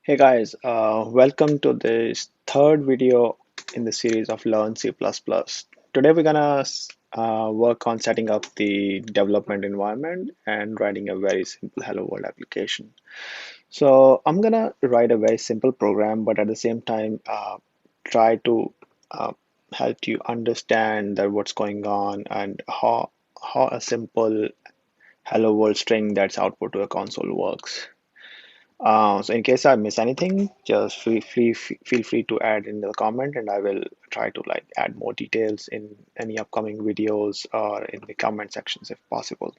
Hey guys, welcome to this third video in the series of Learn C++. Today we're gonna work on setting up the development environment and writing a very simple Hello World application. So I'm gonna write a very simple program, but at the same time try to uh, help you understand that what's going on and how a simple Hello World string that's output to a console works. So in case I miss anything, just feel free to add in the comment, and I will try to like add more details in any upcoming videos or in the comment sections if possible.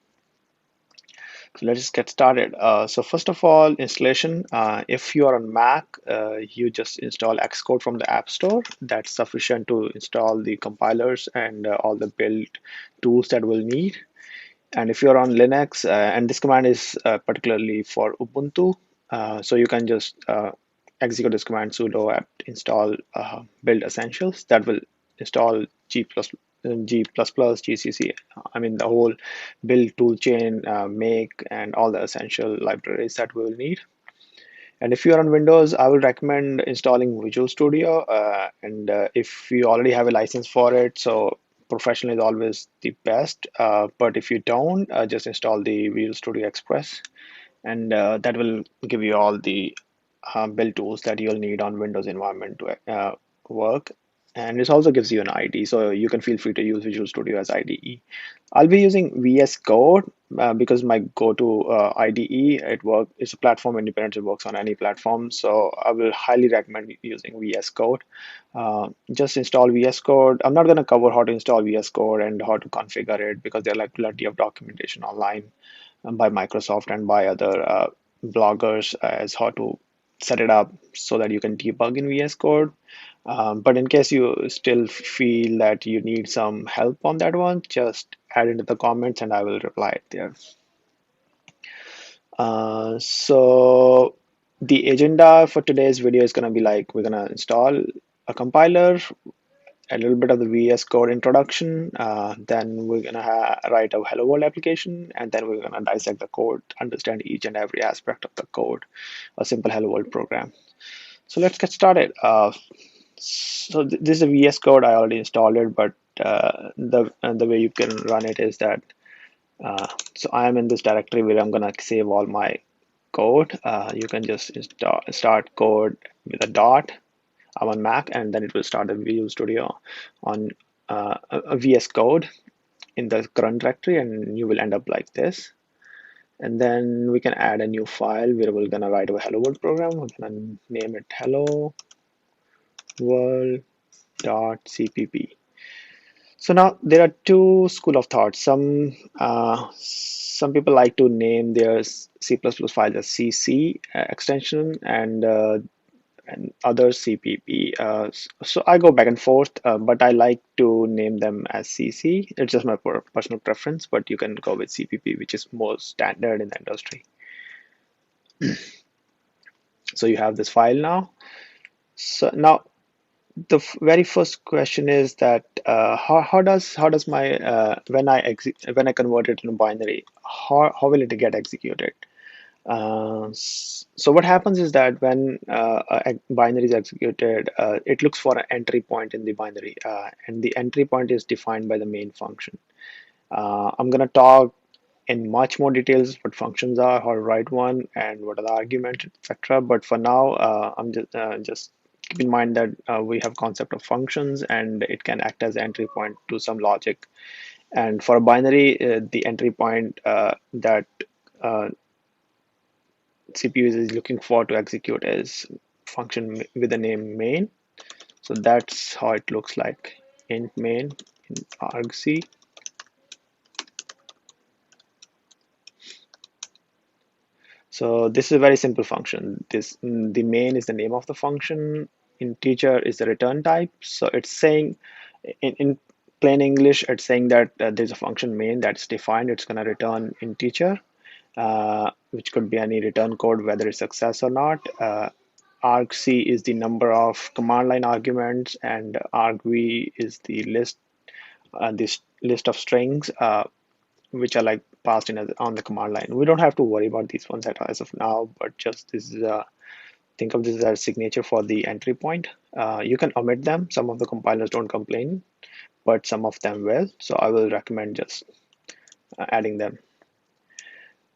So let's just get started. So first of all, installation. If you are on Mac, you just install Xcode from the App Store. That's sufficient to install the compilers and all the build tools that we'll need. And if you're on Linux, and this command is particularly for Ubuntu, so you can just execute this command sudo apt install build essentials. That will install G++, GCC, I mean the whole build toolchain, make, and all the essential libraries that we will need. And if you're on Windows, I will recommend installing Visual Studio. And if you already have a license for it, so professional is always the best. But if you don't, just install the Visual Studio Express, and that will give you all the build tools that you'll need on Windows environment to work. And this also gives you an ID, so you can feel free to use Visual Studio as IDE. I'll be using VS Code because my go-to IDE. It's a platform independent. It works on any platform, so I will highly recommend using VS Code. Just install VS Code. I'm not going to cover how to install VS Code and how to configure it because there are like plenty of documentation online by Microsoft and by other bloggers as how to set it up so that you can debug in VS Code. But in case you still feel that you need some help on that one, just add into the comments and I will reply it there. So the agenda for today's video is going to be like we're going to install a compiler, a little bit of the VS Code introduction, then we're going to write a Hello World application, and then we're going to dissect the code, understand each and every aspect of the code, a simple Hello World program. So let's get started. This is a VS Code. I already installed it, but the way you can run it is that so I am in this directory where I'm gonna save all my code. You can just start code with a dot. I'm on Mac, and then it will start a Visual Studio on a VS Code in the current directory, and you will end up like this. And then we can add a new file where we're gonna write a Hello World program. We're gonna name it Hello World.cpp. So now there are two school of thought. Some people like to name their C++ files as CC extension and others CPP. So I go back and forth, but I like to name them as CC. It's just my personal preference, but you can go with CPP, which is more standard in the industry. So you have this file now. So now the very first question is that how does my when I convert it into binary, how will it get executed? So what happens is that when a binary is executed, it looks for an entry point in the binary, and the entry point is defined by the main function. I'm gonna talk in much more details what functions are, how to write one, and what are the arguments, etc. But for now, I'm just keep in mind that we have concept of functions, and it can act as entry point to some logic. And for a binary, the entry point that uh, CPU is looking for to execute is function with the name main. So that's how it looks like. Int main in argc. So this is a very simple function. The main is the name of the function. Integer is the return type. So it's saying in plain English, it's saying that there's a function main that's defined. It's going to return integer, which could be any return code, whether it's success or not. Argc is the number of command line arguments, and argv is the list, this list of strings which are like passed in on the command line. We don't have to worry about these ones as of now, but just this is Think of this as a signature for the entry point. You can omit them. Some of the compilers don't complain, but some of them will. So I will recommend just adding them.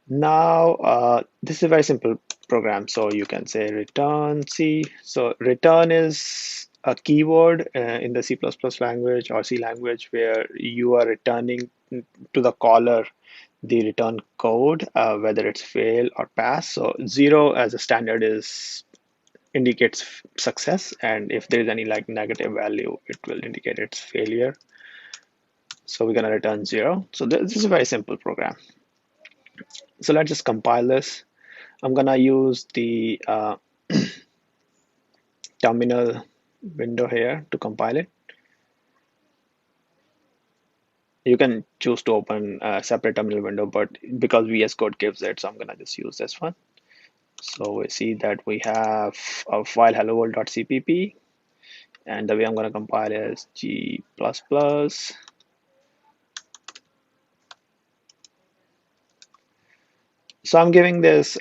Now, this is a very simple program. So you can say return C. So return is a keyword in the C++ language or C language where you are returning to the caller the return code, whether it's fail or pass. So 0 as a standard is indicates success, and if there is any like negative value, it will indicate it's failure. So we're gonna return 0. So this is a very simple program. So let's just compile this. I'm gonna use the terminal window here to compile it. You can choose to open a separate terminal window, but because VS Code gives it, so I'm gonna just use this one. So we see that we have a file hello world.cpp, and the way I'm gonna compile is G++. So I'm giving this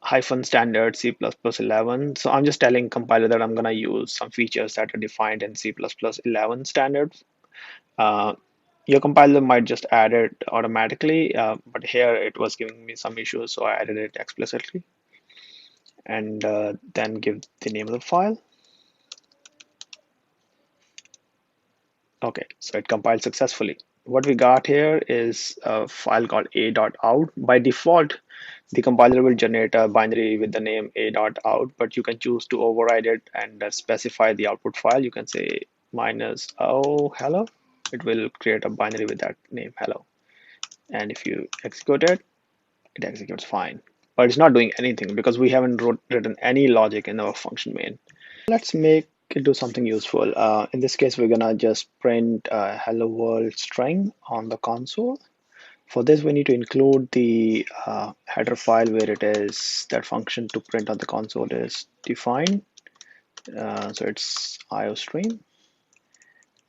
hyphen standard C++11. So I'm just telling compiler that I'm gonna use some features that are defined in C++11 standard. Uh, your compiler might just add it automatically, but here it was giving me some issues, so I added it explicitly. And then give the name of the file. Okay, so it compiled successfully. What we got here is a file called a.out. By default, the compiler will generate a binary with the name a.out, but you can choose to override it and specify the output file. You can say -o hello. It will create a binary with that name hello. And if you execute it, it executes fine. But it's not doing anything because we haven't written any logic in our function main. Let's make it do something useful. In this case, we're gonna just print a hello world string on the console. For this, we need to include the header file where it is that function to print on the console is defined. So it's iostream.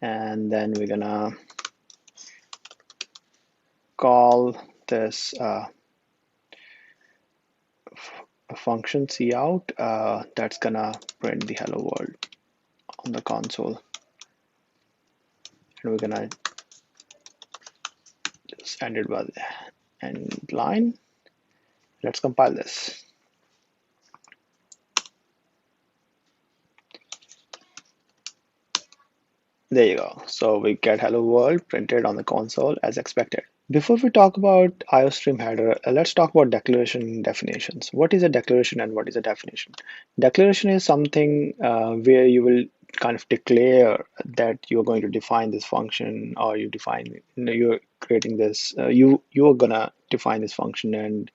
And then we're gonna call this function cout that's gonna print the hello world on the console. And we're gonna just end it by the end line. Let's compile this. There you go. So we get hello world printed on the console as expected. Before we talk about iostream header, let's talk about declaration definitions. What is a declaration and what is a definition? Declaration is something where you will kind of declare that you're going to define this function, or you're creating this, you're gonna define this function and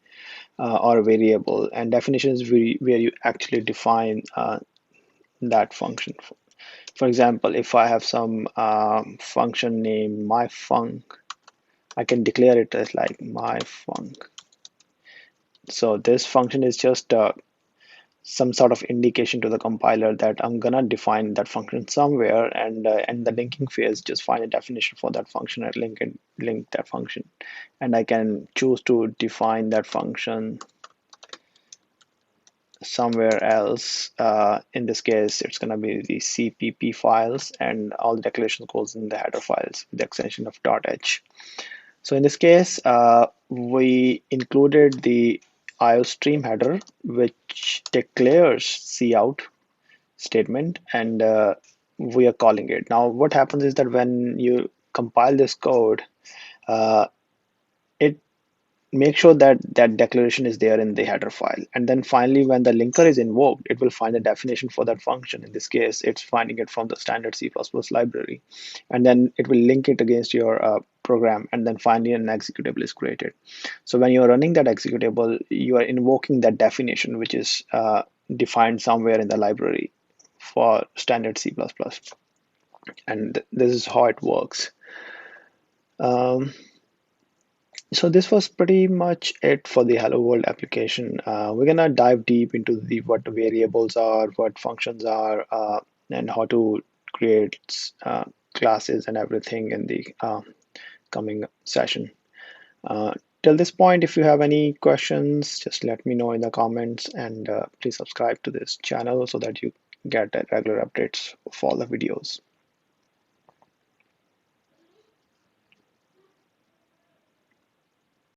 or a variable. And definition is where you actually define that function. For example, if I have some function named myfunc, I can declare it as like myfunc. So this function is just some sort of indication to the compiler that I'm gonna define that function somewhere, and the linking phase just find a definition for that function and link that function. And I can choose to define that function somewhere else. In this case, it's going to be the CPP files, and all the declaration goes in the header files with the extension of .h. So in this case, we included the iostream header, which declares cout statement, and we are calling it. Now, what happens is that when you compile this code, it make sure that that declaration is there in the header file, and then finally when the linker is invoked, it will find a definition for that function. In this case, it's finding it from the standard C++ library, and then it will link it against your program, and then finally an executable is created. So when you're running that executable, you are invoking that definition, which is defined somewhere in the library for standard C++, and this is how it works. So this was pretty much it for the Hello World application. We're gonna dive deep into what the variables are, what functions are, and how to create classes and everything in the coming session. till this point, if you have any questions, just let me know in the comments, and please subscribe to this channel so that you get regular updates of all the videos.